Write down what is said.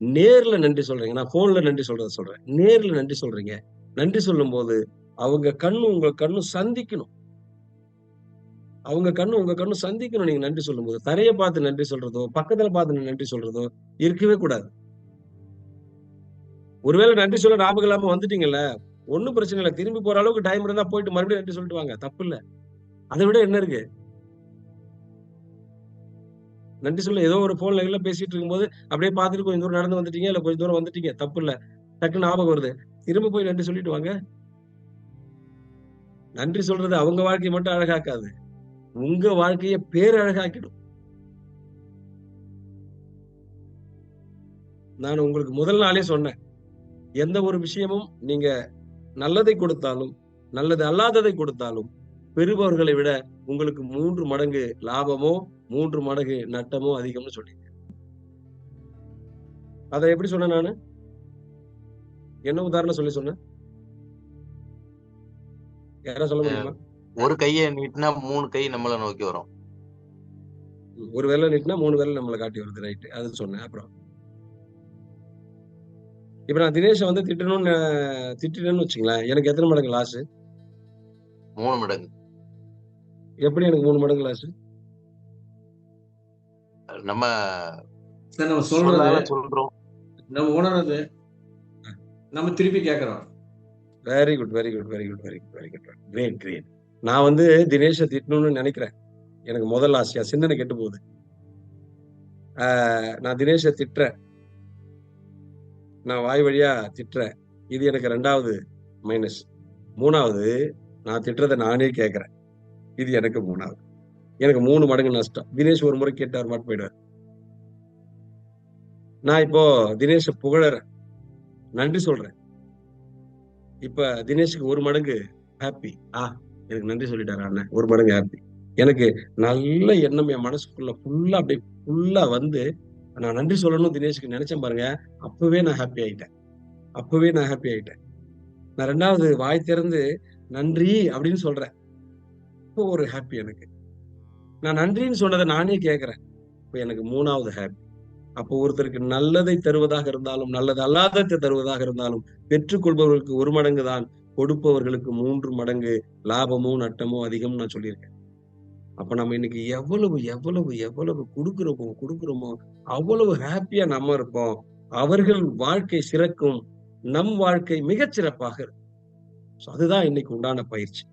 நேர்ல நன்றி சொல்றீங்க. நான் ஃபோன்ல நன்றி சொல்றத சொல்றேன். நேர்ல நன்றி சொல்றீங்க. நன்றி சொல்லும்போது, அவங்க கண்ணும் உங்க கண்ணும் சந்திக்கணும். அவங்க கண்ணும் உங்க கண்ணும் சந்திக்கணும் நீங்க நன்றி சொல்லும்போது. தரைய பார்த்து நன்றி சொல்றதோ, பக்கத்துல பார்த்து நன்றி சொல்றதோ இருக்கவே கூடாது. ஒருவேள நன்றி சொல்ல ஞாபகம் இல்லாம வந்துட்டீங்கல்ல, ஒண்ணும் பிரச்சனை இல்ல. திரும்பி போற அளவுக்கு டைம் இருந்தா போயிட்டு மறுபடியும் நன்றி சொல்லிட்டு வாங்க. தப்பில்ல. அத விட என்ன இருக்கு? நன்றி சொல்ல ஏதோ ஒரு ஃபோன்ல கீன்ல பேசிட்டு இருக்கும்போது, அப்படியே பார்த்துட்டு கொஞ்சம் தூரம் நடந்து வந்துட்டீங்க, இல்ல கொஞ்சம் தூரம் வந்துட்டீங்க. தப்பில்ல. டக்குன்னு ஞாபகம் வருது. திரும்ப போய் நன்றி சொல்லிட்டு வாங்க. நன்றி சொல்றது அவங்க வாழ்க்கைய மட்டும் அழகாக்காது. உங்க வாழ்க்கைய பேரழகாக்கிடும். நான் உங்களுக்கு முதல் நாளே சொன்னேன். எந்த ஒரு விஷயமும் நீங்க நல்லதை கொடுத்தாலும், நல்லது அல்லாததை கொடுத்தாலும், பெறுபவர்களை விட உங்களுக்கு 3 மடங்கு லாபமோ, 3 மடங்கு நட்டமோ அதிகம்னு சொல்லியிருக்கேன். அத எப்படி சொன்னேன் நானு? என்ன உதாரணம் சொல்லி சொன்னேன்? யாராவது சொல்ல முடியுமா? ஒரு கைய நீட்டினா 3 கை நம்மள நோக்கி வரும். ஒரு விரல நீட்டினா 3 விரல் நம்மள காட்டி வருது. ரைட். அது சொன்னேன். அப்புறம் இப்ப நான் தினேஷ வந்து திட்டிட்டேன்னு வச்சுக்கங்களேன். எனக்கு எத்தன மடங்கு லாஸு? 3 மடங்கு. எப்படி எனக்கு 3 மடங்கு லாஸு? நம்ம சார் நம்ம சொல்லால சொல்றோம். நம்ம உணர்றது நம்ம திருப்பி கேட்கிறோம். Very good, very good, very good, very good, very good. Great, great. நான் வந்து தினேஷ திட்டணும்னு நெனைக்கிறேன். எனக்கு முதல் ஆசையா சிந்தனை கெட்டு போகுது. நான் தினேஷ திட்டுறேன். நான் வாய் வழியா திட்டுறேன். இது எனக்கு 2வது மைனஸ். 3வது நான் திட்டுறத நானே கேட்கிறேன். இது எனக்கு 3வது. எனக்கு 3 மடங்கு நஷ்டம். தினேஷ் ஒரு முறை கேட்டார் மாட்டு போயிடுவார். நான் இப்போ தினேஷ புகழறேன். நன்றி சொல்றேன். இப்ப தினேஷ்க்கு 1 மடங்கு ஹாப்பி. எனக்கு நன்றி சொல்லிட்டாரு அண்ணன். 1 மடங்கு ஹாப்பி. எனக்கு நல்ல எண்ணம் என் மனசுக்குள்ள ஃபுல்லா வந்து, நான் நன்றி சொல்லணும்னு தினேஷ்க்கு நெனச்சேன் பாருங்க. அப்பவே நான் ஹாப்பி ஆயிட்டேன். நான் 2வது வாய் திறந்து நன்றி அப்படின்னு சொல்றேன். இப்போ ஒரு ஹாப்பி எனக்கு. நான் நன்றின்னு சொன்னத நானே கேட்கிறேன். இப்ப எனக்கு 3வது ஹாப்பி. அப்போ ஒருத்தருக்கு நல்லதை தருவதாக இருந்தாலும், நல்லது அல்லாததை தருவதாக இருந்தாலும், பெற்றுக்கொள்பவர்களுக்கு 1 மடங்கு தான், கொடுப்பவர்களுக்கு 3 மடங்கு லாபமோ, நட்டமோ அதிகம்னு நான் சொல்லியிருக்கேன். அப்ப நம்ம இன்னைக்கு எவ்வளவு குடுக்குறோமோ, அவ்வளவு ஹாப்பியா நம்ம இருப்போம். அவர்கள் வாழ்க்கை சிறக்கும். நம் வாழ்க்கை மிகச் சிறப்பாக இருக்கும். அதுதான் இன்னைக்கு உண்டான பயிற்சி.